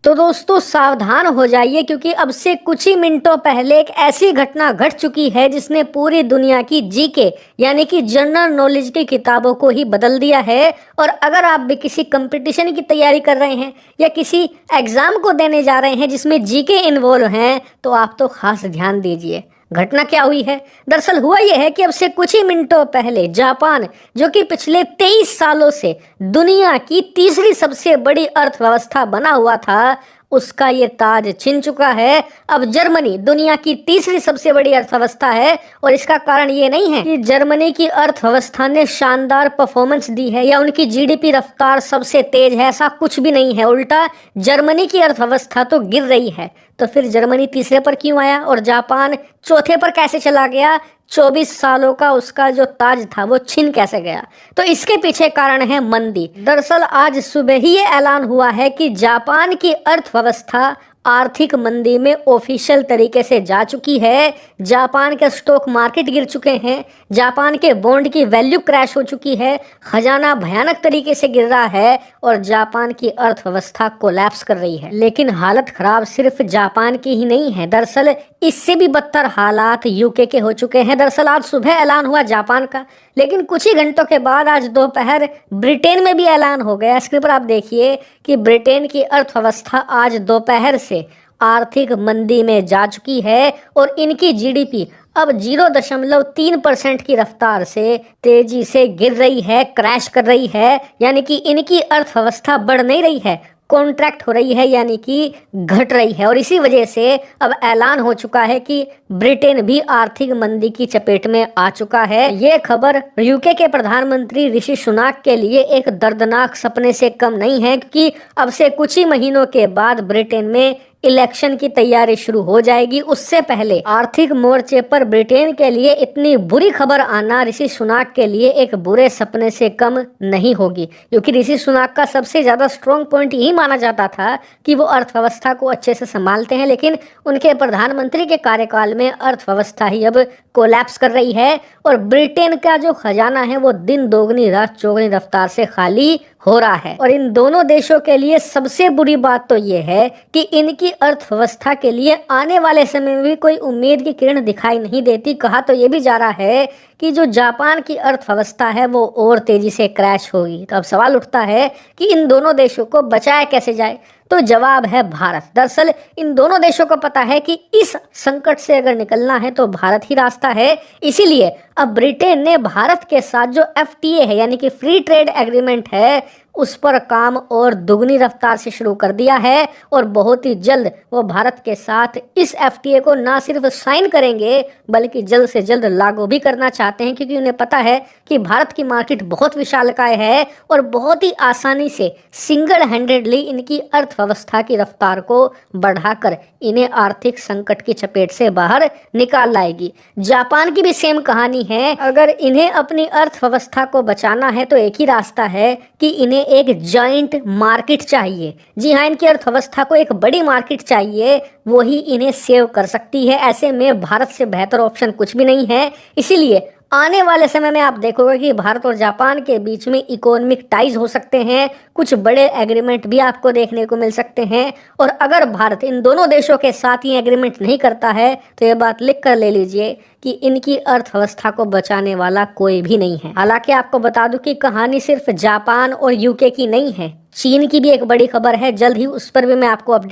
तो दोस्तों सावधान हो जाइए, क्योंकि अब से कुछ ही मिनटों पहले एक ऐसी घटना घट चुकी है जिसने पूरी दुनिया की जीके यानी कि जनरल नॉलेज की किताबों को ही बदल दिया है। और अगर आप भी किसी कंपटीशन की तैयारी कर रहे हैं या किसी एग्जाम को देने जा रहे हैं जिसमें जीके इन्वॉल्व हैं, तो आप तो खास ध्यान दीजिए। घटना क्या हुई है? दरअसल हुआ यह है कि अब से कुछ ही मिनटों पहले जापान, जो कि पिछले 23 सालों से दुनिया की तीसरी सबसे बड़ी अर्थव्यवस्था बना हुआ था, उसका ये ताज छिन चुका है। अब जर्मनी दुनिया की तीसरी सबसे बड़ी अर्थव्यवस्था है, और इसका कारण ये नहीं है कि जर्मनी की अर्थव्यवस्था ने शानदार परफॉर्मेंस दी है या उनकी जीडीपी रफ्तार सबसे तेज है, ऐसा कुछ भी नहीं है। उल्टा जर्मनी की अर्थव्यवस्था तो गिर रही है। तो फिर जर्मनी तीसरे पर क्यों आया और जापान चौथे पर कैसे चला गया? 24 सालों का उसका जो ताज था वो छिन कैसे गया? तो इसके पीछे कारण है मंदी। दरअसल आज सुबह ही ये ऐलान हुआ है कि जापान की अर्थव्यवस्था आर्थिक मंदी में ऑफिशियल तरीके से जा चुकी है। जापान के स्टॉक मार्केट गिर चुके हैं, जापान के बॉन्ड की वैल्यू क्रैश हो चुकी है, खजाना भयानक तरीके से गिर रहा है और जापान की अर्थव्यवस्था कोलैप्स कर रही है। लेकिन हालत खराब सिर्फ जापान की ही नहीं है, दरअसल इससे भी बदतर हालात यूके के हो चुके हैं। दरअसल आज सुबह ऐलान हुआ जापान का, लेकिन कुछ ही घंटों के बाद आज दोपहर ब्रिटेन में भी ऐलान हो गया। स्क्रीन पर आप देखिए कि ब्रिटेन की अर्थव्यवस्था आज दोपहर से आर्थिक मंदी में जा चुकी है और इनकी जीडीपी अब 0.3% की रफ्तार से तेजी से गिर रही है, क्रैश कर रही है। यानी कि इनकी अर्थव्यवस्था बढ़ नहीं रही है, कॉन्ट्रैक्ट हो रही है, यानी कि घट रही है। और इसी वजह से अब ऐलान हो चुका है कि ब्रिटेन भी आर्थिक मंदी की चपेट में आ चुका है। ये खबर यूके के प्रधानमंत्री ऋषि सुनाक के लिए एक दर्दनाक सपने से कम नहीं है, क्योंकि अब से कुछ ही महीनों के बाद ब्रिटेन में इलेक्शन की तैयारी शुरू हो जाएगी। उससे पहले आर्थिक मोर्चे पर ब्रिटेन के लिए इतनी बुरी खबर आना ऋषि सुनाक के लिए एक बुरे सपने से कम नहीं होगी, क्योंकि ऋषि सुनाक का सबसे ज्यादा स्ट्रॉन्ग पॉइंट यही माना जाता था कि वो अर्थव्यवस्था को अच्छे से संभालते हैं। लेकिन उनके प्रधानमंत्री के कार्यकाल में अर्थव्यवस्था ही अब कोलैप्स कर रही है और ब्रिटेन का जो खजाना है वो दिन दोगुनी रात चौगुनी रफ्तार से खाली हो रहा है। और इन दोनों देशों के लिए सबसे बुरी बात तो ये है कि इनकी अर्थव्यवस्था के लिए आने वाले समय में भी कोई उम्मीद की किरण दिखाई नहीं देती। कहा तो ये भी जा रहा है कि जो जापान की अर्थव्यवस्था है वो और तेजी से क्रैश होगी। तो अब सवाल उठता है कि इन दोनों देशों को बचाया कैसे जाए? तो जवाब है भारत। दरअसल इन दोनों देशों को पता है कि इस संकट से अगर निकलना है तो भारत ही रास्ता है। इसीलिए अब ब्रिटेन ने भारत के साथ जो FTA है यानी कि फ्री ट्रेड एग्रीमेंट है उस पर काम और दुगनी रफ्तार से शुरू कर दिया है और बहुत ही जल्द वो भारत के साथ इस FTA को ना सिर्फ साइन करेंगे बल्कि जल्द से जल्द लागू भी करना चाहते हैं, क्योंकि उन्हें पता है कि भारत की मार्केट बहुत विशालकाय है और बहुत ही आसानी से सिंगल हैंडेडली इनकी अर्थव्यवस्था की रफ्तार को बढ़ाकर इन्हें आर्थिक संकट की चपेट से बाहर निकाल लाएगी। जापान की भी सेम कहानी है। अगर इन्हें अपनी अर्थव्यवस्था को बचाना है तो एक ही रास्ता है कि इन्हें एक जॉइंट मार्केट चाहिए। जी हाँ, इनकी अर्थव्यवस्था को एक बड़ी मार्केट चाहिए, वो ही इन्हें सेव कर सकती है। ऐसे में भारत से बेहतर ऑप्शन कुछ भी नहीं है। इसीलिए आने वाले समय में आप देखोगे कि भारत और जापान के बीच में इकोनॉमिक टाइज हो सकते हैं, कुछ बड़े एग्रीमेंट भी आपको देखने को मिल सकते हैं। और अगर भारत इन दोनों देशों के साथ ही एग्रीमेंट नहीं करता है तो ये बात लिख कर ले लीजिए कि इनकी अर्थव्यवस्था को बचाने वाला कोई भी नहीं है। हालांकि आपको बता दूं कि कहानी सिर्फ जापान और यूके की नहीं है, चीन की भी एक बड़ी खबर है। जल्द ही उस पर भी मैं आपको अपडेट